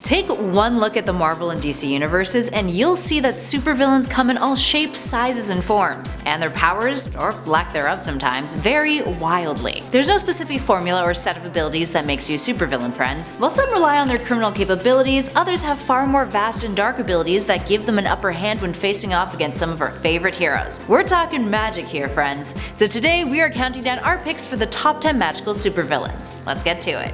Take one look at the Marvel and DC universes and you'll see that supervillains come in all shapes, sizes, and forms, and their powers, or lack thereof sometimes, vary wildly. There's no specific formula or set of abilities that makes you a supervillain, friends. While some rely on their criminal capabilities, others have far more vast and dark abilities that give them an upper hand when facing off against some of our favorite heroes. We're talking magic here, friends. So today we are counting down our picks for the top 10 magical supervillains. Let's get to it.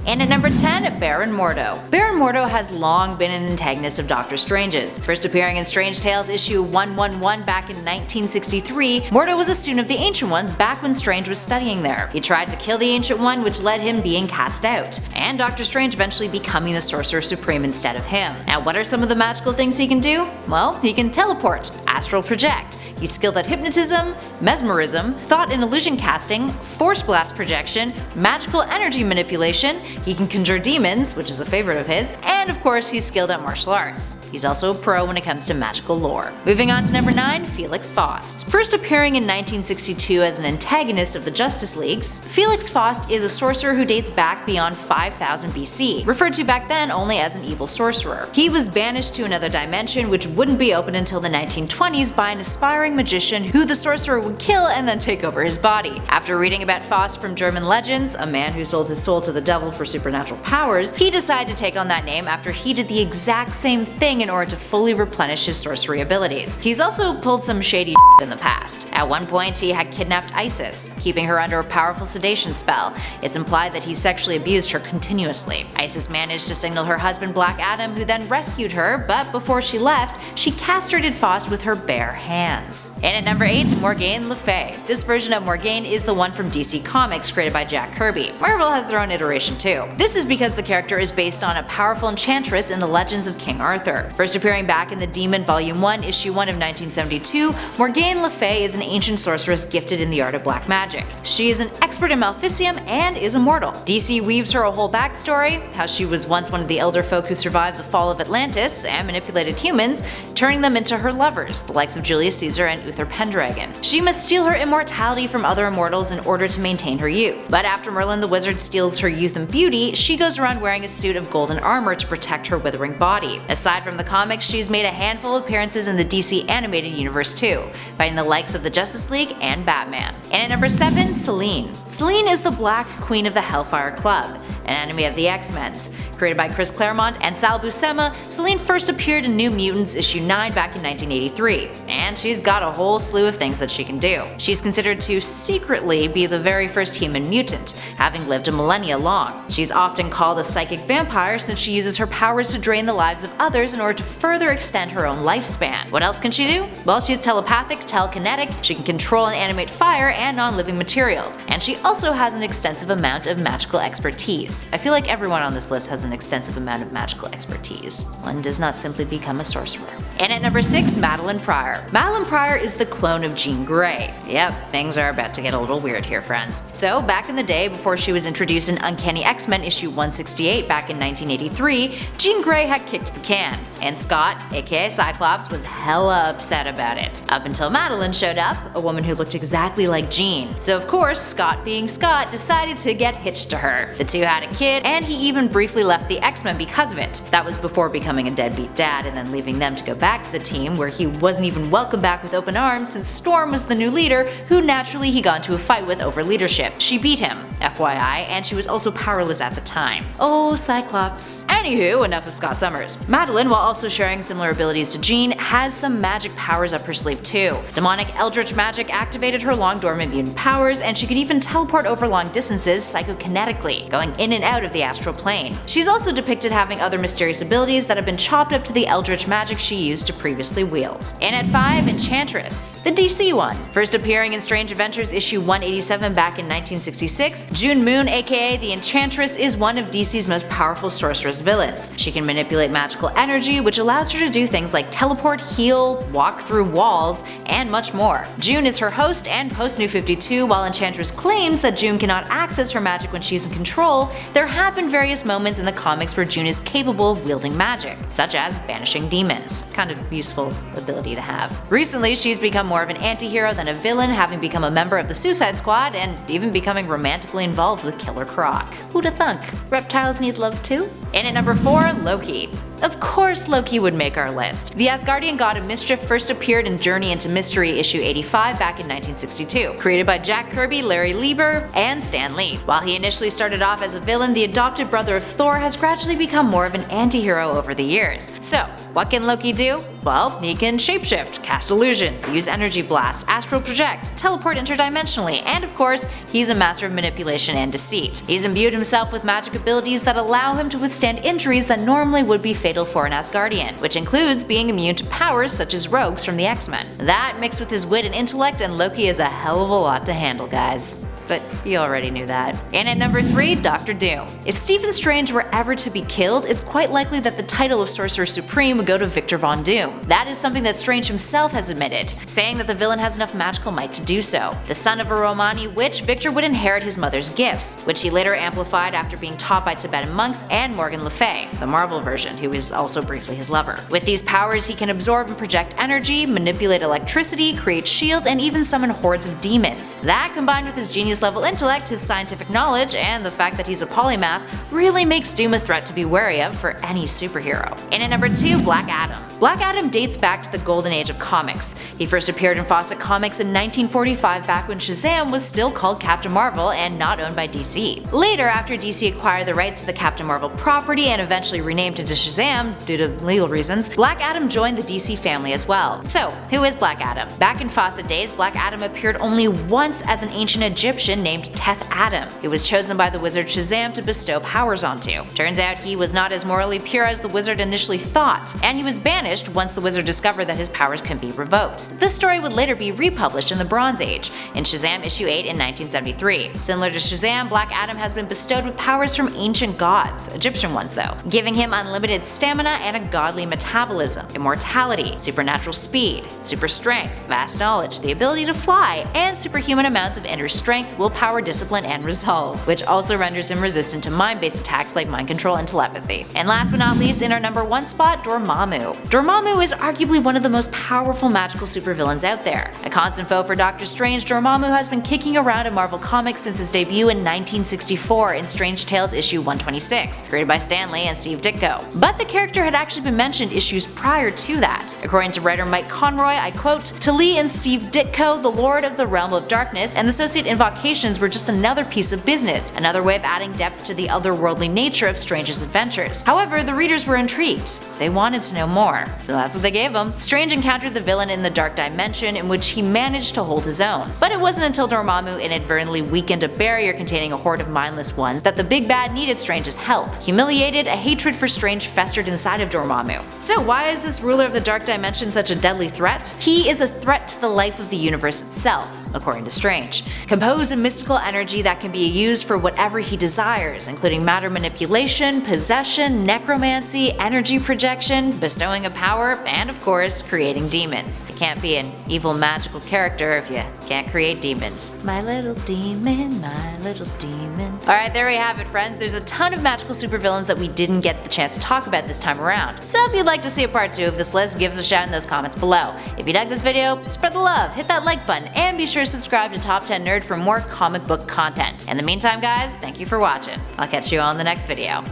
And at number 10, Baron Mordo. Baron Mordo has long been an antagonist of Doctor Strange's. First appearing in Strange Tales issue 111 back in 1963, Mordo was a student of the Ancient Ones back when Strange was studying there. He tried to kill the Ancient One, which led him being cast out, and Doctor Strange eventually becoming the Sorcerer Supreme instead of him. Now, what are some of the magical things he can do? Well, he can teleport, astral project. He's skilled at hypnotism, mesmerism, thought and illusion casting, force blast projection, magical energy manipulation, he can conjure demons, which is a favorite of his, and of course he's skilled at martial arts. He's also a pro when it comes to magical lore. Moving on to number 9, FELIX FAUST. First appearing in 1962 as an antagonist of the Justice Leagues, FELIX FAUST is a sorcerer who dates back beyond 5000 BC, referred to back then only as an evil sorcerer. He was banished to another dimension which wouldn't be opened until the 1920s by an aspiring magician who the sorcerer would kill and then take over his body. After reading about Faust from German legends, a man who sold his soul to the devil for supernatural powers, he decided to take on that name after he did the exact same thing in order to fully replenish his sorcery abilities. He's also pulled some shady shit in the past. At one point, he had kidnapped Isis, keeping her under a powerful sedation spell. It's implied that he sexually abused her continuously. Isis managed to signal her husband Black Adam, who then rescued her, but before she left, she castrated Faust with her bare hands. And at number 8, Morgaine Le Fay. This version of Morgaine is the one from DC Comics created by Jack Kirby. Marvel has their own iteration too. This is because the character is based on a powerful enchantress in the legends of King Arthur. First appearing back in The Demon Volume 1, Issue 1 of 1972, Morgaine Le Fay is an ancient sorceress gifted in the art of black magic. She is an expert in Maleficium and is immortal. DC weaves her a whole backstory, how she was once one of the elder folk who survived the fall of Atlantis and manipulated humans, turning them into her lovers, the likes of Julius Caesar and Uther Pendragon. She must steal her immortality from other immortals in order to maintain her youth. But after Merlin the Wizard steals her youth and beauty, she goes around wearing a suit of golden armor to protect her withering body. Aside from the comics, she's made a handful of appearances in the DC animated universe too, fighting the likes of the Justice League and Batman. And at number 7, Selene. Selene is the Black Queen of the Hellfire Club, an enemy of the X-Men's. Created by Chris Claremont and Sal Buscema, Selene first appeared in New Mutants issue 9 back in 1983, and she's got a whole slew of things that she can do. She's considered to secretly be the very first human mutant, having lived a millennia long. She's often called a psychic vampire since she uses her powers to drain the lives of others in order to further extend her own lifespan. What else can she do? Well, she's telepathic, telekinetic, she can control and animate fire and non-living materials, and she also has an extensive amount of magical expertise. I feel like everyone on this list has an extensive amount of magical expertise. One does not simply become a sorcerer. And at number 6, Madelyne Pryor. Madelyne Pryor is the clone of Jean Grey. Yep, things are about to get a little weird here, friends. So, back in the day, before she was introduced in Uncanny X-Men issue 168 back in 1983, Jean Grey had kicked the can, and Scott, aka Cyclops, was hella upset about it. Up until Madelyne showed up, a woman who looked exactly like Jean. So of course, Scott being Scott decided to get hitched to her. The two had a kid, and he even briefly left the X-Men because of it. That was before becoming a deadbeat dad and then leaving them to go back to the team, where he wasn't even welcomed back with open arms since Storm was the new leader, who naturally he got into a fight with over leadership. She beat him, FYI, and she was also powerless at the time. Oh, Cyclops. Anywho, enough of Scott Summers. Madelyne, while also sharing similar abilities to Jean, has some magic powers up her sleeve too. Demonic eldritch magic activated her long dormant mutant powers, and she could even teleport over long distances psychokinetically, going in and out of the astral plane. She's also depicted having other mysterious abilities that have been chopped up to the eldritch magic she used to previously wield. And at 5, Enchantress Enchantress, the DC one. First appearing in Strange Adventures issue 187 back in 1966, June Moon aka the Enchantress is one of DC's most powerful sorceress villains. She can manipulate magical energy, which allows her to do things like teleport, heal, walk through walls, and much more. June is her host and post New 52. While Enchantress claims that June cannot access her magic when she's in control, there have been various moments in the comics where June is capable of wielding magic, such as banishing demons. Kind of useful ability to have. Recently, she's become more of an anti-hero than a villain, having become a member of the Suicide Squad and even becoming romantically involved with Killer Croc. Who'da thunk? Reptiles need love too? In at number 4, Loki. Of course Loki would make our list. The Asgardian god of mischief first appeared in Journey into Mystery issue 85 back in 1962, created by Jack Kirby, Larry Lieber, and Stan Lee. While he initially started off as a villain, the adopted brother of Thor has gradually become more of an anti-hero over the years. So, what can Loki do? Well, he can shapeshift, cast illusions, use energy blasts, astral project, teleport interdimensionally, and of course, he's a master of manipulation and deceit. He's imbued himself with magic abilities that allow him to withstand injuries that normally would be fatal for an Asgardian, which includes being immune to powers such as rogues from the X-Men. That mixed with his wit and intellect, and Loki is a hell of a lot to handle, guys. But you already knew that. And at number 3, Dr. Doom. If Stephen Strange were ever to be killed, it's quite likely that the title of Sorcerer Supreme would go to Victor Von Doom. That is something that Strange himself has admitted, saying that the villain has enough magical might to do so. The son of a Romani witch, Victor would inherit his mother's gifts, which he later amplified after being taught by Tibetan monks and Morgan Le Fay, the Marvel version, who is also briefly his lover. With these powers, he can absorb and project energy, manipulate electricity, create shields, and even summon hordes of demons. That, combined with his genius-level intellect, his scientific knowledge, and the fact that he's a polymath, really makes Doom a threat to be wary of for any superhero. And at number 2, Black Adam. Black Adam dates back to the golden age of comics. He first appeared in FAUST Comics in 1945, back when Shazam was still called Captain Marvel and not owned by DC. Later, after DC acquired the rights to the Captain Marvel property and eventually renamed it to Shazam due to legal reasons, Black Adam joined the DC family as well. So, who is Black Adam? Back in FAUST days, Black Adam appeared only once as an ancient Egyptian named Teth Adam. He was chosen by the wizard Shazam to bestow powers onto. Turns out he was not as morally pure as the wizard initially thought, and he was banished once the wizard discovered that his powers can be revoked. This story would later be republished in the Bronze Age, in Shazam issue 8 in 1973. Similar to Shazam, Black Adam has been bestowed with powers from ancient gods, Egyptian ones though, giving him unlimited stamina and a godly metabolism, immortality, supernatural speed, super strength, vast knowledge, the ability to fly, and superhuman amounts of inner strength, willpower, discipline, and resolve, which also renders him resistant to mind-based attacks like mind control and telepathy. And last but not least, in our number 1 spot, Dormammu. Dormammu is arguably one of the most powerful magical supervillains out there. A constant foe for Doctor Strange, Dormammu has been kicking around in Marvel Comics since his debut in 1964 in Strange Tales issue 126, created by Stan Lee and Steve Ditko. But the character had actually been mentioned issues prior to that. According to writer Mike Conroy, I quote, "To Lee and Steve Ditko, the Lord of the Realm of Darkness and the associate invocations were just another piece of business, another way of adding depth to the otherworldly nature of Strange's adventures." However, the readers were intrigued. They wanted to know more, so that's what they gave him. Strange encountered the villain in the Dark Dimension, in which he managed to hold his own. But it wasn't until Dormammu inadvertently weakened a barrier containing a horde of mindless ones that the big bad needed Strange's help. Humiliated, a hatred for Strange festered inside of Dormammu. So why is this ruler of the Dark Dimension such a deadly threat? He is a threat to the life of the universe itself, according to Strange. Composed of mystical energy that can be used for whatever he desires, including matter manipulation, possession, necromancy, energy projection, bestowing a power, and of course, creating demons. You can't be an evil magical character if you can't create demons. My little demon, my little demon. Alright, there we have it, friends. There's a ton of magical supervillains that we didn't get the chance to talk about this time around. So if you'd like to see a part 2 of this list, give us a shout in those comments below. If you dug this video, spread the love, hit that like button, and be sure to subscribe to Top 10 Nerd for more comic book content. In the meantime, guys, thank you for watching. I'll catch you all in the next video.